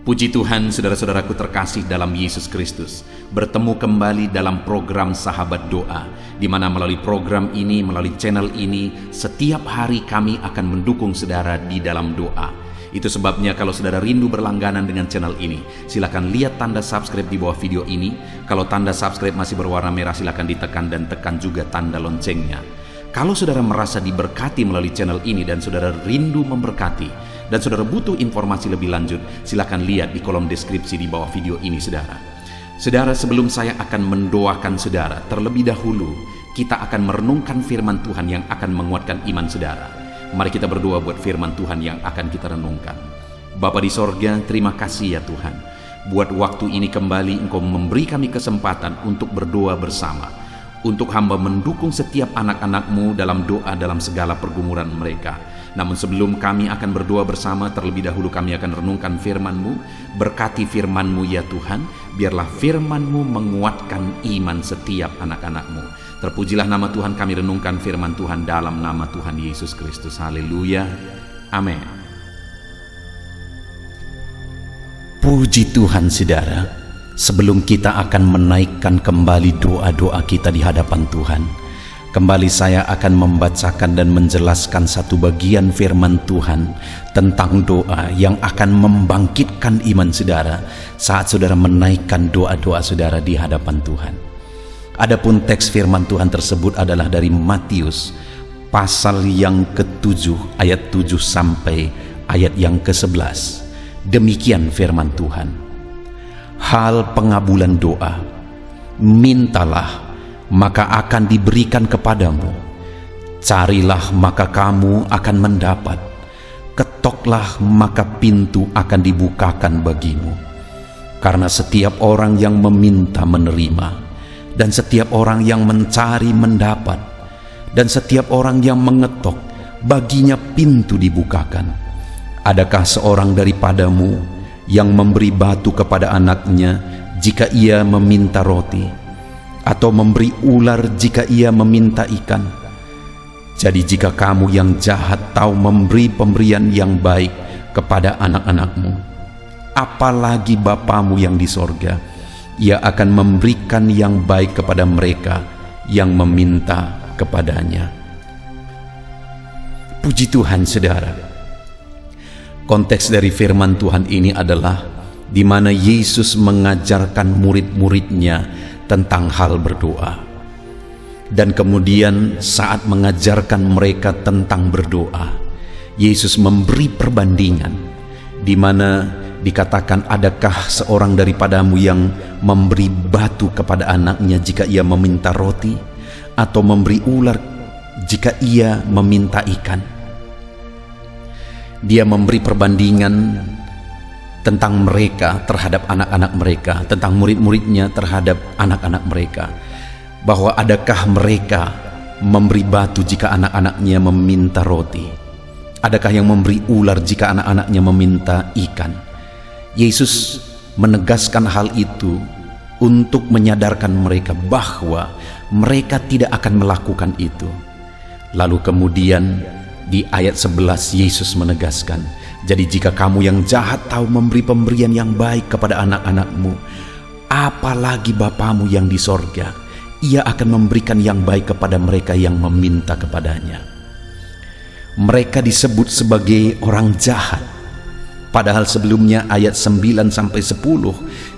Puji Tuhan, saudara-saudaraku terkasih dalam Yesus Kristus. Bertemu kembali dalam program Sahabat Doa, di mana melalui program ini, melalui channel ini, setiap hari kami akan mendukung saudara di dalam doa. Itu sebabnya kalau saudara rindu berlangganan dengan channel ini, silakan lihat tanda subscribe di bawah video ini. Kalau tanda subscribe masih berwarna merah, silakan ditekan dan tekan juga tanda loncengnya. Kalau saudara merasa diberkati melalui channel ini dan saudara rindu memberkati, dan saudara butuh informasi lebih lanjut, silakan lihat di kolom deskripsi di bawah video ini, saudara. Saudara, sebelum saya akan mendoakan saudara, terlebih dahulu kita akan merenungkan firman Tuhan yang akan menguatkan iman saudara. Mari kita berdoa buat firman Tuhan yang akan kita renungkan. Bapa di sorga, terima kasih ya Tuhan. Buat waktu ini kembali Engkau memberi kami kesempatan untuk berdoa bersama. Untuk hamba mendukung setiap anak-anak-Mu dalam doa dalam segala pergumulan mereka. Namun sebelum kami akan berdoa bersama, terlebih dahulu kami akan renungkan firman-Mu. Berkati firman-Mu ya Tuhan, biarlah firman-Mu menguatkan iman setiap anak-anak-Mu. Terpujilah nama Tuhan, kami renungkan firman Tuhan dalam nama Tuhan Yesus Kristus. Haleluya, amin. Puji Tuhan saudara. Sebelum kita akan menaikkan kembali doa-doa kita di hadapan Tuhan, kembali saya akan membacakan dan menjelaskan satu bagian firman Tuhan tentang doa yang akan membangkitkan iman saudara saat saudara menaikkan doa-doa saudara di hadapan Tuhan. Adapun teks firman Tuhan tersebut adalah dari Matius pasal yang ke-7 ayat 7 sampai ayat yang ke-11. Demikian firman Tuhan. Hal pengabulan doa, mintalah maka akan diberikan kepadamu, carilah maka kamu akan mendapat, ketoklah maka pintu akan dibukakan bagimu. Karena setiap orang yang meminta menerima, dan setiap orang yang mencari mendapat, dan setiap orang yang mengetok baginya pintu dibukakan. Adakah seorang daripadamu yang memberi batu kepada anaknya jika ia meminta roti, atau memberi ular jika ia meminta ikan? Jadi jika kamu yang jahat tahu memberi pemberian yang baik kepada anak-anakmu, apalagi Bapamu yang di sorga, ia akan memberikan yang baik kepada mereka yang meminta kepadanya. Puji Tuhan saudara. Konteks dari firman Tuhan ini adalah di mana Yesus mengajarkan murid-muridnya tentang hal berdoa. Dan kemudian saat mengajarkan mereka tentang berdoa, Yesus memberi perbandingan di mana dikatakan, adakah seorang daripadamu yang memberi batu kepada anaknya jika ia meminta roti, atau memberi ular jika ia meminta ikan? Dia memberi perbandingan tentang mereka terhadap anak-anak mereka, tentang murid-muridnya terhadap anak-anak mereka, bahwa adakah mereka memberi batu jika anak-anaknya meminta roti? Adakah yang memberi ular jika anak-anaknya meminta ikan? Yesus menegaskan hal itu untuk menyadarkan mereka bahwa mereka tidak akan melakukan itu. Lalu kemudian di ayat 11 Yesus menegaskan, jadi jika kamu yang jahat tahu memberi pemberian yang baik kepada anak-anakmu, apalagi Bapamu yang di sorga, ia akan memberikan yang baik kepada mereka yang meminta kepadanya. Mereka disebut sebagai orang jahat, padahal sebelumnya ayat 9-10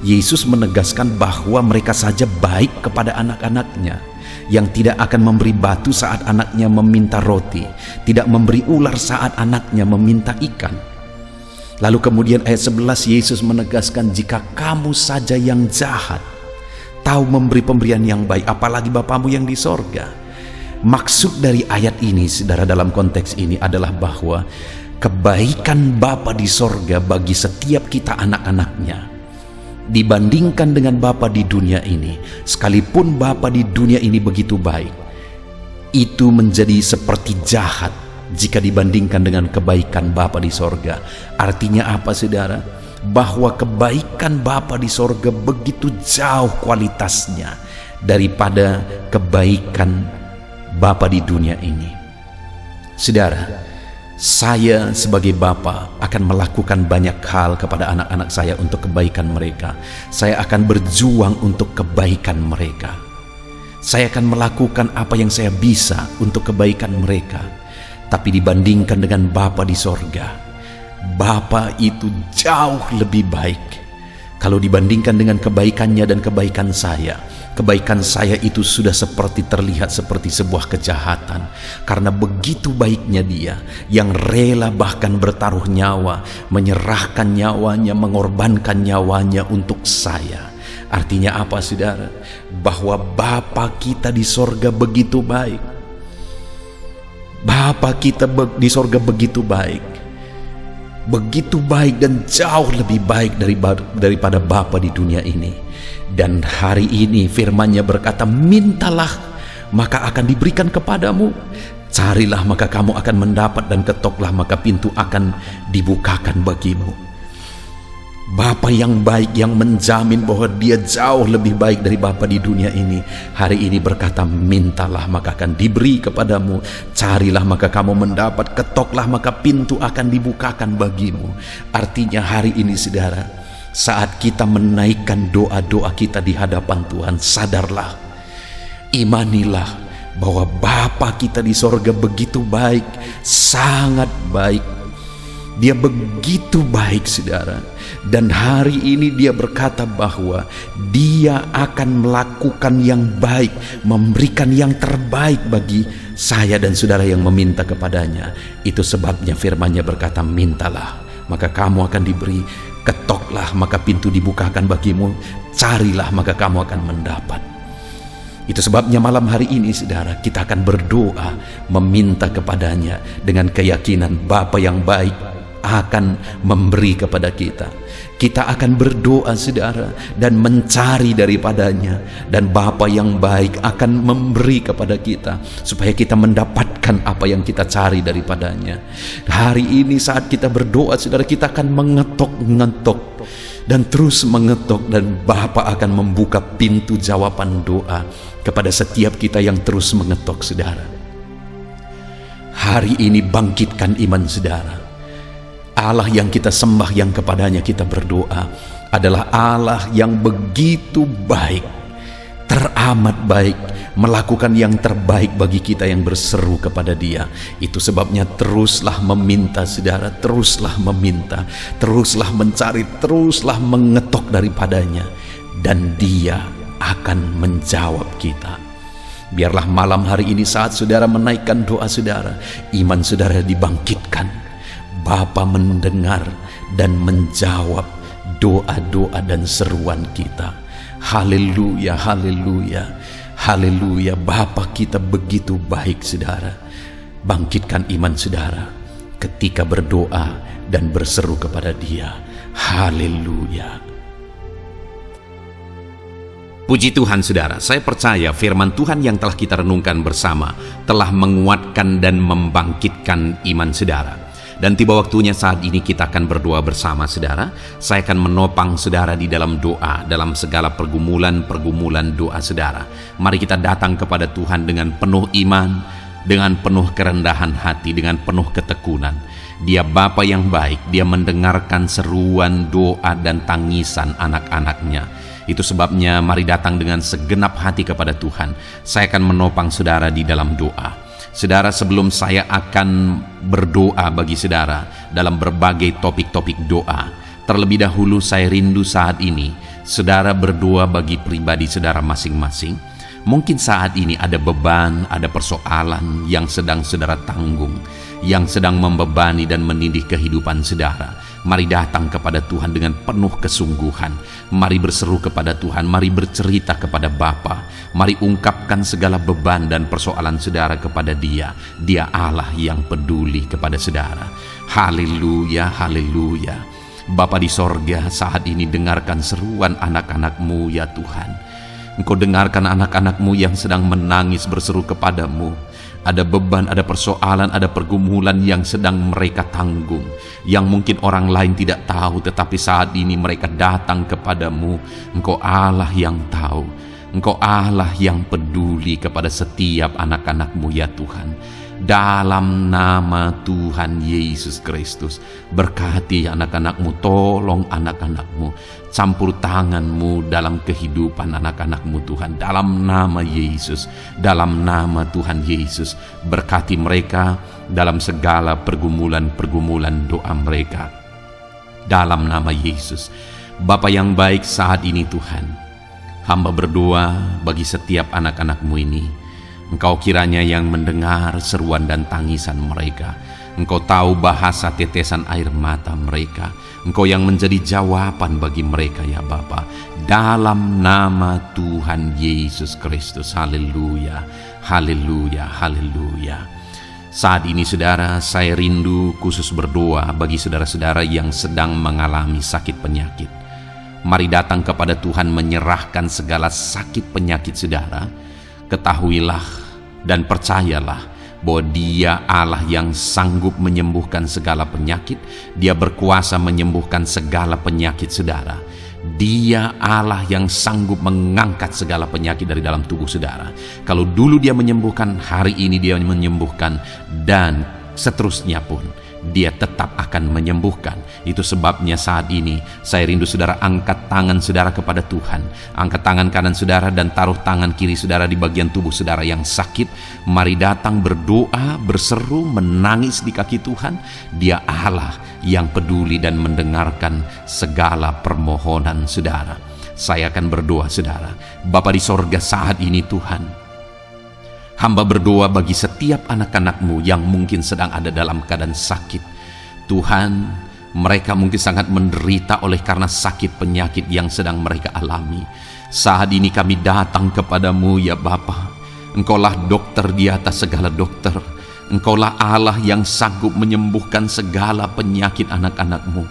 Yesus menegaskan bahwa mereka saja baik kepada anak-anaknya, yang tidak akan memberi batu saat anaknya meminta roti, tidak memberi ular saat anaknya meminta ikan. Lalu kemudian ayat 11 Yesus menegaskan, jika kamu saja yang jahat tahu memberi pemberian yang baik, apalagi Bapamu yang di sorga. Maksud dari ayat ini saudara dalam konteks ini adalah bahwa kebaikan Bapa di sorga bagi setiap kita anak-anaknya dibandingkan dengan Bapa di dunia ini, sekalipun Bapa di dunia ini begitu baik, itu menjadi seperti jahat jika dibandingkan dengan kebaikan Bapa di sorga. Artinya apa saudara? Bahwa kebaikan Bapa di sorga begitu jauh kualitasnya daripada kebaikan Bapa di dunia ini. Saudara, Saya sebagai bapa akan melakukan banyak hal kepada anak-anak saya untuk kebaikan mereka. Saya akan berjuang untuk kebaikan mereka. Saya akan melakukan apa yang saya bisa untuk kebaikan mereka. Tapi dibandingkan dengan Bapa di sorga, Bapa itu jauh lebih baik. Kalau dibandingkan dengan kebaikannya dan kebaikan saya itu sudah terlihat seperti sebuah kejahatan. Karena begitu baiknya Dia yang rela bahkan bertaruh nyawa, menyerahkan nyawanya, mengorbankan nyawanya untuk saya. Artinya apa, saudara? Bahwa Bapa kita di sorga begitu baik. Bapa kita di sorga begitu baik. Begitu baik dan jauh lebih baik daripada Bapa di dunia ini. Dan hari ini firman-Nya berkata, mintalah maka akan diberikan kepadamu, carilah maka kamu akan mendapat, dan ketoklah maka pintu akan dibukakan bagimu. Bapa yang baik, yang menjamin bahwa Dia jauh lebih baik dari bapa di dunia ini, hari ini berkata, mintalah maka akan diberi kepadamu, carilah maka kamu mendapat, ketoklah maka pintu akan dibukakan bagimu. Artinya hari ini, saudara, saat kita menaikkan doa-doa kita di hadapan Tuhan, sadarlah, imanilah bahwa Bapa kita di sorga begitu baik, sangat baik. Dia begitu baik, saudara. Dan hari ini Dia berkata bahwa Dia akan melakukan yang baik, memberikan yang terbaik bagi saya dan saudara yang meminta kepadanya. Itu sebabnya firman-Nya berkata, mintalah maka kamu akan diberi, ketoklah maka pintu dibukakan bagimu, carilah maka kamu akan mendapat. Itu sebabnya malam hari ini, saudara, kita akan berdoa meminta kepadanya dengan keyakinan Bapa yang baik akan memberi kepada kita. Kita akan berdoa, saudara, dan mencari daripadanya, dan Bapa yang baik akan memberi kepada kita supaya kita mendapatkan apa yang kita cari daripadanya. Hari ini saat kita berdoa, saudara, kita akan mengetok-ngetok dan terus mengetok, dan Bapa akan membuka pintu jawaban doa kepada setiap kita yang terus mengetok, saudara. Hari ini bangkitkan iman, saudara. Allah yang kita sembah, yang kepadanya kita berdoa, adalah Allah yang begitu baik, teramat baik, melakukan yang terbaik bagi kita yang berseru kepada Dia. Itu sebabnya teruslah meminta, saudara, teruslah meminta, teruslah mencari, teruslah mengetok daripadanya, dan Dia akan menjawab kita. Biarlah malam hari ini saat saudara menaikkan doa saudara, iman saudara dibangkitkan. Bapa mendengar dan menjawab doa-doa dan seruan kita. Haleluya, haleluya, haleluya. Bapa kita begitu baik, saudara. Bangkitkan iman saudara ketika berdoa dan berseru kepada Dia. Haleluya. Puji Tuhan, saudara. Saya percaya firman Tuhan yang telah kita renungkan bersama telah menguatkan dan membangkitkan iman saudara. Dan tiba waktunya saat ini kita akan berdoa bersama, saudara. Saya akan menopang saudara di dalam doa, dalam segala pergumulan doa saudara. Mari kita datang kepada Tuhan dengan penuh iman, dengan penuh kerendahan hati, dengan penuh ketekunan. Dia Bapa yang baik, Dia mendengarkan seruan doa dan tangisan anak-anaknya. Itu sebabnya mari datang dengan segenap hati kepada Tuhan. Saya akan menopang saudara di dalam doa. Saudara, sebelum saya akan berdoa bagi saudara dalam berbagai topik-topik doa, terlebih dahulu saya rindu saat ini saudara berdoa bagi pribadi saudara masing-masing. Mungkin saat ini ada beban, ada persoalan yang sedang saudara tanggung, yang sedang membebani dan menindih kehidupan saudara. Mari datang kepada Tuhan dengan penuh kesungguhan. Mari berseru kepada Tuhan, mari bercerita kepada Bapa. Mari ungkapkan segala beban dan persoalan saudara kepada Dia. Dia Allah yang peduli kepada saudara. Haleluya, haleluya. Bapa di sorga, saat ini dengarkan seruan anak-anak-Mu ya Tuhan. Engkau dengarkan anak-anak-Mu yang sedang menangis berseru kepadamu. Ada beban, ada persoalan, ada pergumulan yang sedang mereka tanggung, yang mungkin orang lain tidak tahu, tetapi saat ini mereka datang kepadamu. Engkau Allah yang tahu, Engkau Allah yang peduli kepada setiap anak-anak-Mu ya Tuhan. dalam nama Tuhan Yesus Kristus. Berkati anak-anakmu, tolong anak-anakmu, campur tanganmu dalam kehidupan anak-anakmu Tuhan, dalam nama Yesus, dalam nama Tuhan Yesus. Berkati mereka dalam segala pergumulan-pergumulan doa mereka, dalam nama Yesus. Bapa yang baik, saat ini Tuhan, hamba berdoa bagi setiap anak-anakmu ini. Engkau kiranya yang mendengar seruan dan tangisan mereka. Engkau tahu bahasa tetesan air mata mereka. Engkau yang menjadi jawaban bagi mereka ya Bapa. Dalam nama Tuhan Yesus Kristus. Haleluya, haleluya, haleluya. Saat ini saudara, saya rindu khusus berdoa bagi saudara-saudara yang sedang mengalami sakit penyakit. Mari datang kepada Tuhan menyerahkan segala sakit penyakit saudara. Ketahuilah dan percayalah bahwa Dia Allah yang sanggup menyembuhkan segala penyakit. Dia berkuasa menyembuhkan segala penyakit saudara. Dia Allah yang sanggup mengangkat segala penyakit dari dalam tubuh saudara. Kalau dulu Dia menyembuhkan, hari ini Dia menyembuhkan, dan seterusnya pun Dia tetap akan menyembuhkan. Itu sebabnya saat ini saya rindu saudara angkat tangan saudara kepada Tuhan. Angkat tangan kanan saudara dan taruh tangan kiri saudara di bagian tubuh saudara yang sakit. Mari datang berdoa, berseru, menangis di kaki Tuhan. Dia Allah yang peduli dan mendengarkan segala permohonan saudara. Saya akan berdoa saudara. Bapa di sorga, saat ini Tuhan, hamba berdoa bagi setiap anak-anakmu yang mungkin sedang ada dalam keadaan sakit. Tuhan, mereka mungkin sangat menderita oleh karena sakit penyakit yang sedang mereka alami. Saat ini kami datang kepadamu ya Bapa. Engkaulah dokter di atas segala dokter. Engkaulah Allah yang sanggup menyembuhkan segala penyakit anak-anakmu.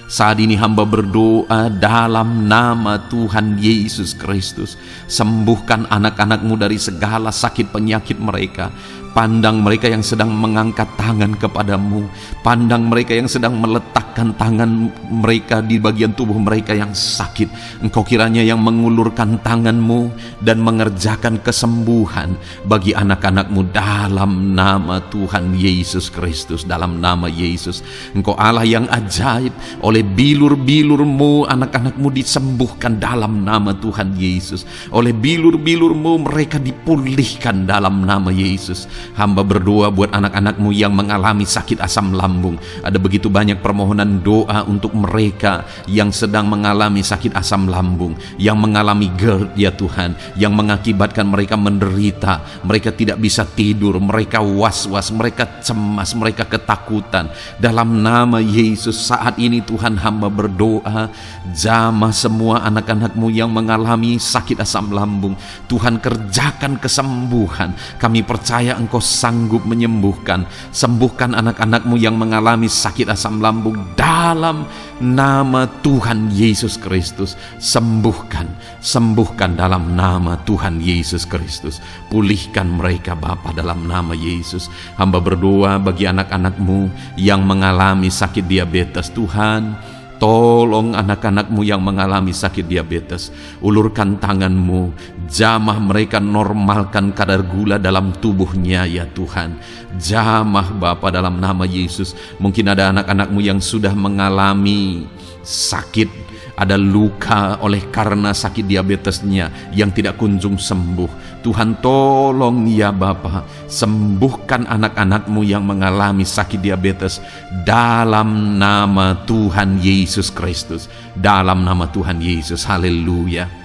Saat ini hamba berdoa dalam nama Tuhan Yesus Kristus. Sembuhkan anak-anakmu dari segala sakit penyakit mereka. Pandang mereka yang sedang mengangkat tangan kepadamu. Pandang mereka yang sedang meletakkan tangan mereka di bagian tubuh mereka yang sakit. Engkau kiranya yang mengulurkan tanganmu dan mengerjakan kesembuhan bagi anak-anakmu dalam nama Tuhan Yesus Kristus. Dalam nama Yesus, Engkau Allah yang ajaib. Oleh bilur-bilurmu anak-anakmu disembuhkan dalam nama Tuhan Yesus. Oleh bilur-bilurmu mereka dipulihkan dalam nama Yesus. Hamba berdoa buat anak-anakmu yang mengalami sakit asam lambung. Ada begitu banyak permohonan doa untuk mereka yang sedang mengalami sakit asam lambung, yang mengalami GERD ya Tuhan, yang mengakibatkan mereka menderita, mereka tidak bisa tidur, mereka was-was, mereka cemas, mereka ketakutan. Dalam nama Yesus saat ini Tuhan, hamba berdoa, jamah semua anak-anakmu yang mengalami sakit asam lambung. Tuhan, kerjakan kesembuhan. Kami percaya Engkau sanggup menyembuhkan. Sembuhkan anak-anakmu yang mengalami sakit asam lambung dalam nama Tuhan Yesus Kristus. Sembuhkan, sembuhkan dalam nama Tuhan Yesus Kristus. Pulihkan mereka Bapa dalam nama Yesus. Hamba berdoa bagi anak-anakmu yang mengalami sakit diabetes. Tuhan, tolong anak-anakmu yang mengalami sakit diabetes. Ulurkan tanganmu, jamah mereka, normalkan kadar gula dalam tubuhnya ya Tuhan. Jamah Bapa dalam nama Yesus. Mungkin ada anak-anakmu yang sudah mengalami sakit, ada luka oleh karena sakit diabetesnya yang tidak kunjung sembuh. Tuhan, tolong ya Bapa, sembuhkan anak-anakmu yang mengalami sakit diabetes dalam nama Tuhan Yesus Kristus. Dalam nama Tuhan Yesus, haleluya.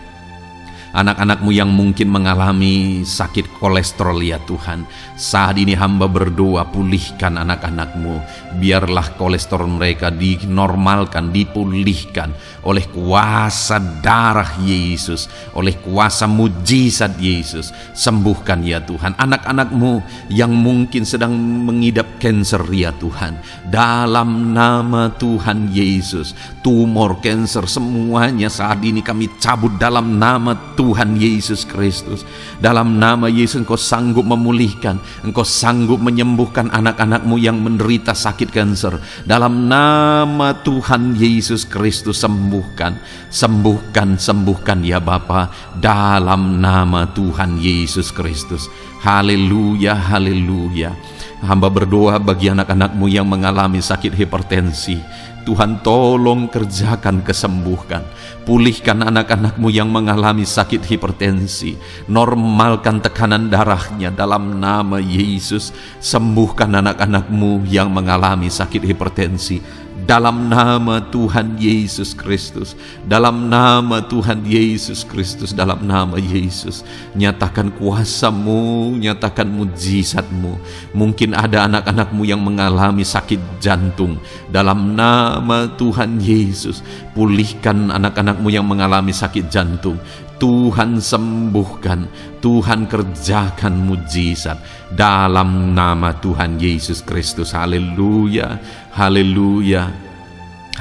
Anak-anakmu yang mungkin mengalami sakit kolesterol ya Tuhan, saat ini hamba berdoa, pulihkan anak-anakmu. Biarlah kolesterol mereka dinormalkan, dipulihkan oleh kuasa darah Yesus, oleh kuasa mujizat Yesus. Sembuhkan ya Tuhan anak-anakmu yang mungkin sedang mengidap kanker ya Tuhan. Dalam nama Tuhan Yesus, tumor, kanker, semuanya saat ini kami cabut dalam nama Tuhan Yesus Kristus. Dalam nama Yesus Engkau sanggup memulihkan, Engkau sanggup menyembuhkan anak-anak-Mu yang menderita sakit kanker. Dalam nama Tuhan Yesus Kristus, sembuhkan, sembuhkan, sembuhkan ya Bapa, dalam nama Tuhan Yesus Kristus. Haleluya, haleluya. Hamba berdoa bagi anak-anak-Mu yang mengalami sakit hipertensi. Tuhan tolong kerjakan kesembuhan. Pulihkan anak-anak-Mu yang mengalami sakit hipertensi. Normalkan tekanan darahnya dalam nama Yesus. Sembuhkan anak-anak-Mu yang mengalami sakit hipertensi. Dalam nama Tuhan Yesus Kristus, dalam nama Tuhan Yesus Kristus, dalam nama Yesus, nyatakan kuasa-Mu, nyatakan mujizat-Mu. Mungkin ada anak-anak-Mu yang mengalami sakit jantung. Dalam nama Tuhan Yesus, pulihkan anak-anak-Mu yang mengalami sakit jantung. Tuhan sembuhkan, Tuhan kerjakan mujizat dalam nama Tuhan Yesus Kristus. Haleluya, haleluya,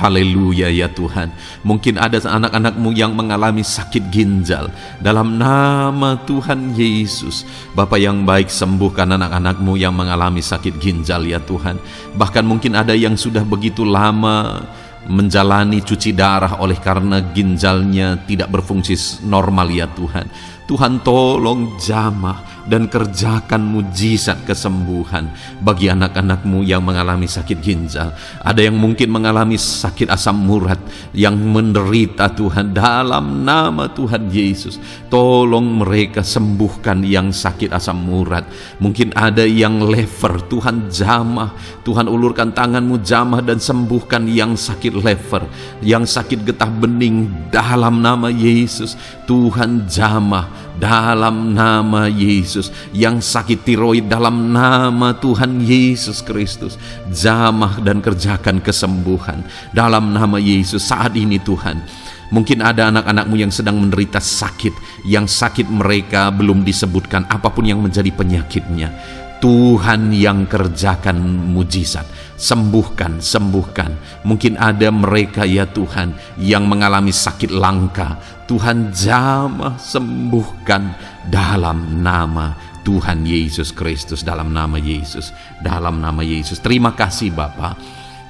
haleluya ya Tuhan. Mungkin ada anak-anak-Mu yang mengalami sakit ginjal. Dalam nama Tuhan Yesus, Bapa yang baik, sembuhkan anak-anak-Mu yang mengalami sakit ginjal ya Tuhan. Bahkan mungkin ada yang sudah begitu lama menjalani cuci darah oleh karena ginjalnya tidak berfungsi normal ya Tuhan. Tuhan tolong jamah dan kerjakan mujizat kesembuhan bagi anak-anak-Mu yang mengalami sakit ginjal. Ada yang mungkin mengalami sakit asam urat yang menderita Tuhan, dalam nama Tuhan Yesus tolong mereka sembuhkan yang sakit asam urat. Mungkin ada yang lever, Tuhan jamah, Tuhan ulurkan tangan-Mu jamah dan sembuhkan yang sakit lever, yang sakit getah bening dalam nama Yesus. Tuhan jamah dalam nama Yesus. Yang sakit tiroid dalam nama Tuhan Yesus Kristus, jamah dan kerjakan kesembuhan dalam nama Yesus. Saat ini Tuhan, mungkin ada anak-anak-Mu yang sedang menderita sakit, yang sakit mereka belum disebutkan apapun yang menjadi penyakitnya. Tuhan yang kerjakan mujizat, sembuhkan, sembuhkan. Mungkin ada mereka ya Tuhan yang mengalami sakit langka. Tuhan jamah, sembuhkan dalam nama Tuhan Yesus Kristus, dalam nama Yesus, dalam nama Yesus. Terima kasih Bapa.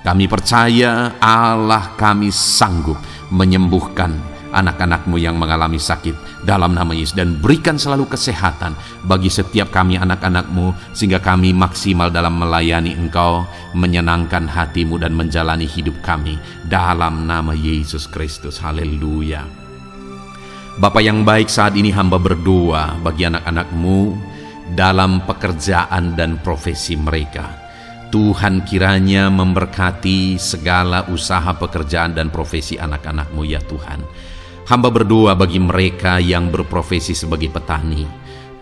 Kami percaya Allah kami sanggup menyembuhkan anak-anak-Mu yang mengalami sakit dalam nama Yesus, dan berikan selalu kesehatan bagi setiap kami anak-anak-Mu, sehingga kami maksimal dalam melayani Engkau, menyenangkan hati-Mu dan menjalani hidup kami dalam nama Yesus Kristus. Haleluya. Bapa yang baik, saat ini hamba berdoa bagi anak-anak-Mu dalam pekerjaan dan profesi mereka. Tuhan kiranya memberkati segala usaha pekerjaan dan profesi anak-anak-Mu ya Tuhan. Hamba berdoa bagi mereka yang berprofesi sebagai petani.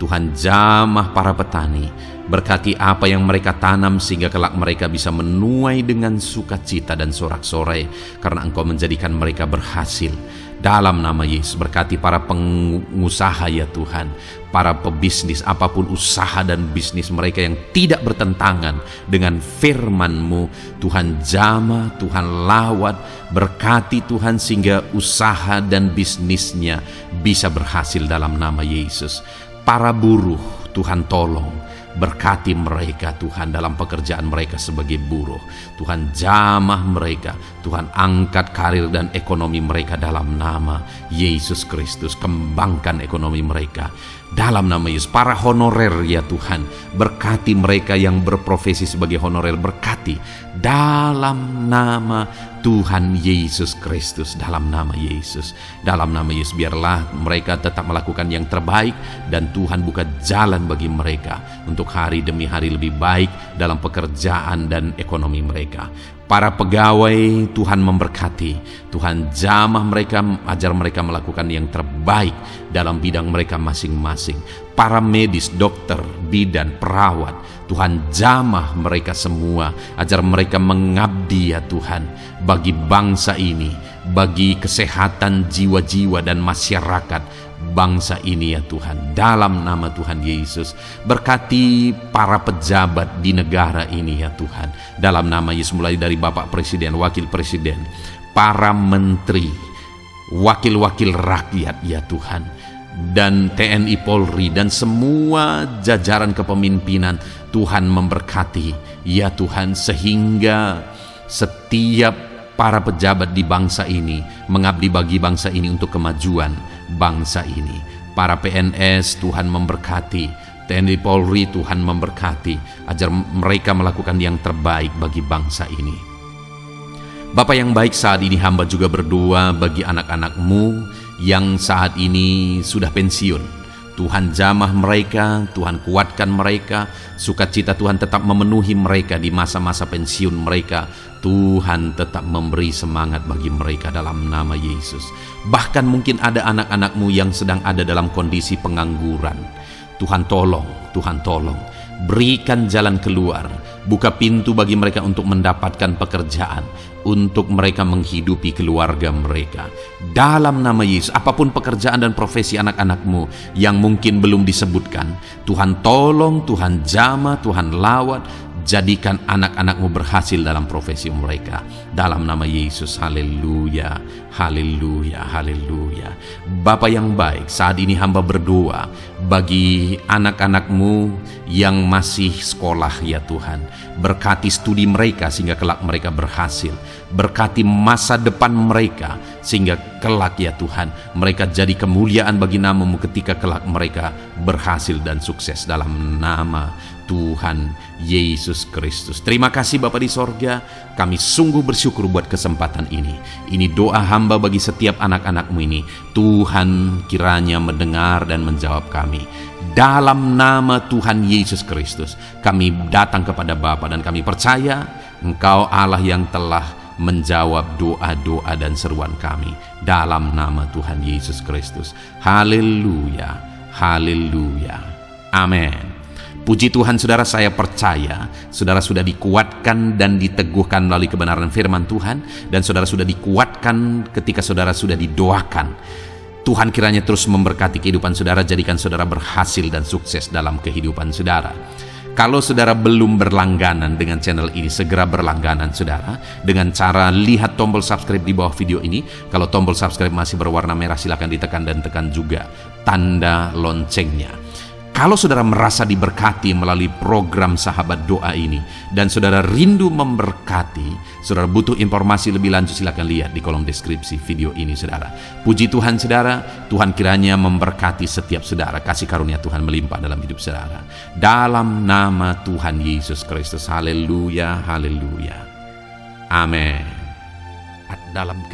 Tuhan jamah para petani, berkati apa yang mereka tanam sehingga kelak mereka bisa menuai dengan sukacita dan sorak-sorai karena Engkau menjadikan mereka berhasil. Dalam nama Yesus, berkati para pengusaha ya Tuhan, para pebisnis, apapun usaha dan bisnis mereka yang tidak bertentangan dengan firman-Mu. Tuhan jamah, Tuhan lawat, berkati Tuhan sehingga usaha dan bisnisnya bisa berhasil dalam nama Yesus. Para buruh, Tuhan tolong, berkati mereka Tuhan dalam pekerjaan mereka sebagai buruh. Tuhan jamah mereka, Tuhan angkat karir dan ekonomi mereka dalam nama Yesus Kristus. Kembangkan ekonomi mereka dalam nama Yesus. Para honorer ya Tuhan, berkati mereka yang berprofesi sebagai honorer, berkati dalam nama Tuhan Yesus Kristus, dalam nama Yesus, dalam nama Yesus. Biarlah mereka tetap melakukan yang terbaik dan Tuhan buka jalan bagi mereka untuk hari demi hari lebih baik dalam pekerjaan dan ekonomi mereka. Para pegawai Tuhan memberkati, Tuhan jamah mereka, ajar mereka melakukan yang terbaik dalam bidang mereka masing-masing. Para medis, dokter, bidan, perawat, Tuhan jamah mereka semua, ajar mereka mengabdi ya Tuhan bagi bangsa ini, bagi kesehatan jiwa-jiwa dan masyarakat bangsa ini ya Tuhan, dalam nama Tuhan Yesus. Berkati para pejabat di negara ini ya Tuhan, dalam nama Yesus, mulai dari Bapak Presiden, Wakil Presiden, para menteri, wakil-wakil rakyat ya Tuhan, dan TNI Polri dan semua jajaran kepemimpinan. Tuhan memberkati, ya Tuhan, sehingga setiap para pejabat di bangsa ini mengabdi bagi bangsa ini untuk kemajuan bangsa ini. Para PNS Tuhan memberkati, TNI Polri Tuhan memberkati, agar mereka melakukan yang terbaik bagi bangsa ini. Bapa yang baik, saat ini hamba juga berdoa bagi anak-anak-Mu yang saat ini sudah pensiun. Tuhan jamah mereka, Tuhan kuatkan mereka, sukacita Tuhan tetap memenuhi mereka di masa-masa pensiun mereka. Tuhan tetap memberi semangat bagi mereka dalam nama Yesus. Bahkan mungkin ada anak-anak-Mu yang sedang ada dalam kondisi pengangguran. Tuhan tolong, Tuhan tolong. Berikan jalan keluar, buka pintu bagi mereka untuk mendapatkan pekerjaan, untuk mereka menghidupi keluarga mereka. Dalam nama Yesus, apapun pekerjaan dan profesi anak-anak-Mu yang mungkin belum disebutkan, Tuhan tolong, Tuhan jamah, Tuhan lawat. Jadikan anak-anak-Mu berhasil dalam profesi mereka. Dalam nama Yesus, haleluya, haleluya, haleluya. Bapa yang baik, saat ini hamba berdoa bagi anak-anak-Mu yang masih sekolah, ya Tuhan. Berkati studi mereka sehingga kelak mereka berhasil. Berkati masa depan mereka sehingga kelak, ya Tuhan, mereka jadi kemuliaan bagi nama-Mu ketika kelak mereka berhasil dan sukses dalam nama Tuhan Yesus Kristus. Terima kasih Bapa di sorga, kami sungguh bersyukur buat kesempatan ini. Ini doa hamba bagi setiap anak-anak-Mu ini. Tuhan kiranya mendengar dan menjawab kami. Dalam nama Tuhan Yesus Kristus, kami datang kepada Bapa dan kami percaya Engkau Allah yang telah menjawab doa-doa dan seruan kami. Dalam nama Tuhan Yesus Kristus. Haleluya, haleluya, amin. Puji Tuhan saudara, saya percaya saudara sudah dikuatkan dan diteguhkan melalui kebenaran firman Tuhan, dan saudara sudah dikuatkan ketika saudara sudah didoakan. Tuhan kiranya terus memberkati kehidupan saudara, jadikan saudara berhasil dan sukses dalam kehidupan saudara. Kalau saudara belum berlangganan dengan channel ini, segera berlangganan saudara dengan cara lihat tombol subscribe di bawah video ini. Kalau tombol subscribe masih berwarna merah, silakan ditekan dan tekan juga tanda loncengnya. Kalau saudara merasa diberkati melalui program Sahabat Doa ini dan saudara rindu memberkati, saudara butuh informasi lebih lanjut, silakan lihat di kolom deskripsi video ini saudara. Puji Tuhan saudara, Tuhan kiranya memberkati setiap saudara, kasih karunia Tuhan melimpah dalam hidup saudara. Dalam nama Tuhan Yesus Kristus, haleluya, haleluya, amin. Dalam